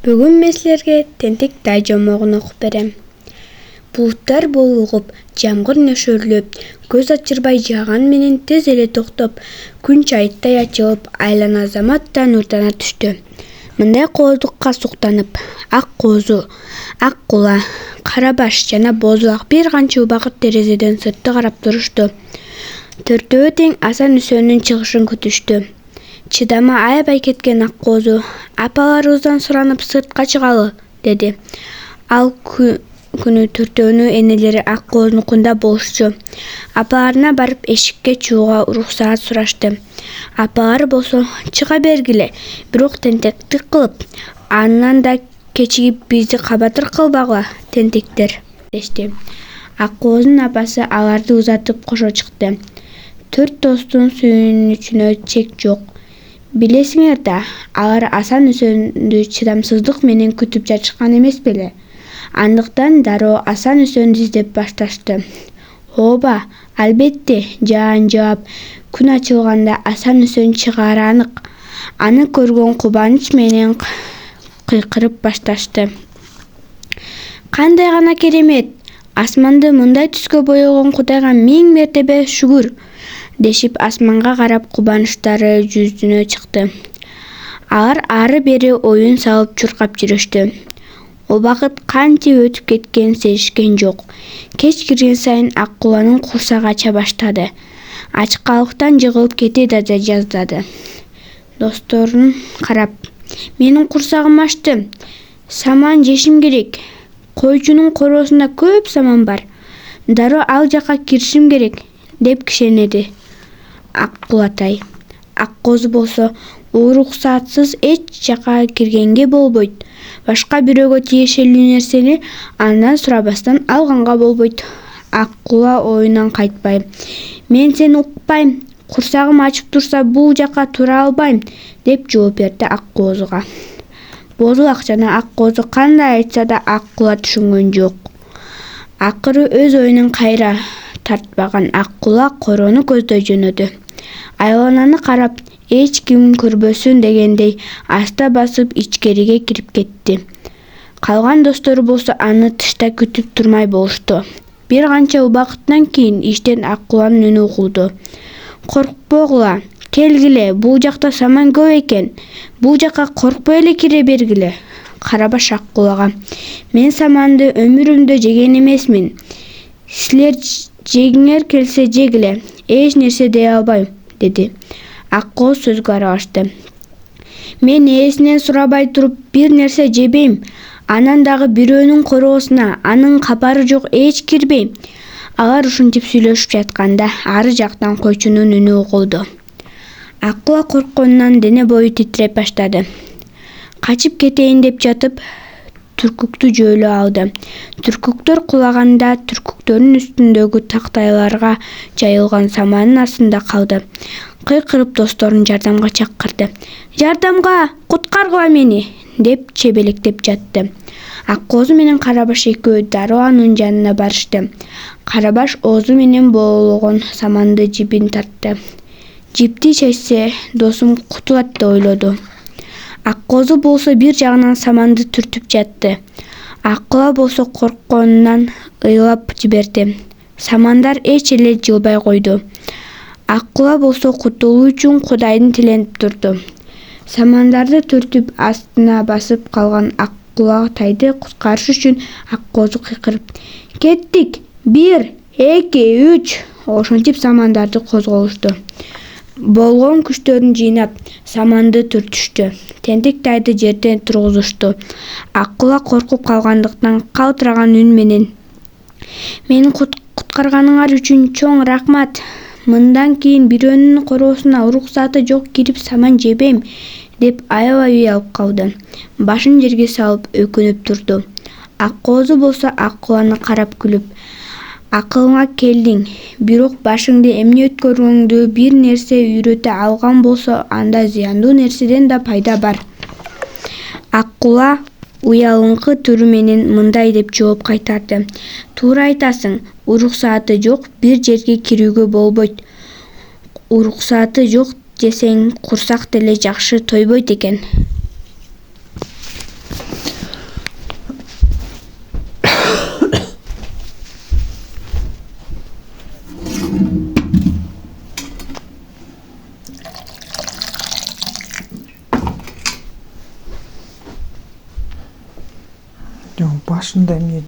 Бүгүн мен силерге тентек тай жомогун окуп берем. Булуттар болгуп, жамгыр нөшөрлөп, көз ачырбай жааган менен тез эле токтоп, күн чайыттай ачылып, айлана замат да нурдана түштү. Мындай кооздукка суктанып, ак коозу, ак кула, кара баш жана бозулак бир канча убакыт терезеден сыртты карап турушту. Төртөө тең Асан Үсөнүн чыгышын күтүштү. Чыдамы аябай кеткен ак коозу апаларыбыздан суранып сыртка чыгалы, деди. Ал күнү төртөөнүн энелери ак коознукунда болушчу. Апаларына барып эшикке чыгууга уруксаат сурашты. Апалары болсо чыга бергиле, бирок тентектик кылып, андан да кечигип бизди кабатыр кылбагыла, тентектер, дешти. Ак кооздун апасы аларды узатып кошо чыкты. Төрт достун сүйүнүчүнө чек жок. Билесиңер да, алар Асан Үсөндү чыдамсыздык менен күтүп жатышкан эмес беле? Андыктан дароо Асан Үсөндү издеп башташты. Ооба, албетте, жаан жаап, күн ачылганда Асан Үсөн чыгаары анык. Аны көргөн кубаныч менен кыйкырып башташты. Кандай гана керемет! Асманды мындай түскө боёгон Кудайга миң мертебе шүгүр! Дешип асманга карап кубанычтары жүзүнө чыкты. Алар ары-бери оюн салып чуркап жүрүштү. Убакыт кантип өтүп кеткенин сезишкен жок. Кеч кирген сайын ак куланын курсагы ача баштады. Ачкалыктан жыгылып кете да жаздады. Досторун карап, менин курсагым ачты. Саман жешим керек. Койчунун короосунда көп саман бар. Дароо ал жакка киришим керек, деп кишенеди ак кулатай. Ак коозу болсо уруксаатсыз эч жака киргенге болбойт. Башка бирөөгө тиешелүү нерсени андан сурабастан алганга болбойт. Ак кула оюнан кайтпай. Мен сени укпайм. Курсагым ачык турса бул жака тура албайм, деп жооп берди ак коозуга. Бозулак жана ак коозу кандай айтса да ак кула түшүнгөн жок. Акыры өз оюнан кайра тартпаган ак кула короону көздөй жөнөдү. Айлананы карап, эч ким көрбөсүн дегендей аста басып ичкериге кирип кетти. Калган достору болсо аны тышта күтүп турмай болушту. Бир канча убакыттан кийин иштен ак куланын үнү угулду. Коркпогула, келгиле, бул жакта саман көп экен. Бул жака коркпой эле кире бергиле. Карабаш ак кулага: мен саманды өмүрүмдө жеген эмесмин. Силер жегиңер келсе жегиле, эч нерсе дей албайм, деди. Ак кооз сөзгө аралашты. Мен ээсинен сурабай туруп бир нерсе жебейм. Анан дагы бирөөнүн короосуна анын кабары жок эч кирбейм. Алар ушинтип сүйлөшүп жатканда ары жактан койчунун үнү угулду. Ак кула коркконунан дене бою титиреп баштады. Качып кетейин деп жатып, түркүктү жөөлөп алды. Түркүктөр кулаганда түркүктөрдүн үстүндөгү тактайларга жайылган самандын астында калды. Кыйкырып досторун жардамга чакырды. Жардамга, куткаргыла мени, деп чебелектеп жатты. Ак коозу менен Карабаш экөө дароо анын жанына барышты. Карабаш оозу менен боолгон саманды жибин тартты. Жипти чечсе, досум кутулат деп ойлоду. Ак коозу болсо бир жагынан саманды түртүп жатты. Ак кула болсо коркконунан ыйлап жиберди. Самандар эч эле жылбай койду. Ак кула болсо кутулуу үчүн Кудайдын тиленип турду. Самандарды түртүп астына басып калган ак кула тайды куткарыш үчүн ак коозу кыйкырып: кеттик, 1, 2, 3, ошентип самандарды козголушту. Болгон күчтөрүн жыйнап, саманды түртүштү. Тентек тайды жерден тургузушту. Ак кула коркуп калгандыктан калтыраган үн менен: мени куткарганыңар үчүн чоң рахмат. Мындан кийин бирөөнүн короосуна уруксаты жок кирип саман жебейм, деп аябай уялып калды. Башын жерге салып өкүнүп турду. Ак коозу болсо ак куланы карап күлүп: акылыңа келдиң, бирок башыңды эмне өткөргөңдү бир нерсе үйрөтө алган болсо, анда зыяндуу нерседен да пайда бар. Ак кула уялыңкы түрү менен мындай деп жооп кайтарды: туура айтасың, уруксаты жок бир жерге кирүүгө болбойт. Уруксаты жок жесең курсак деле жакшы тойбойт экен. Башында эмне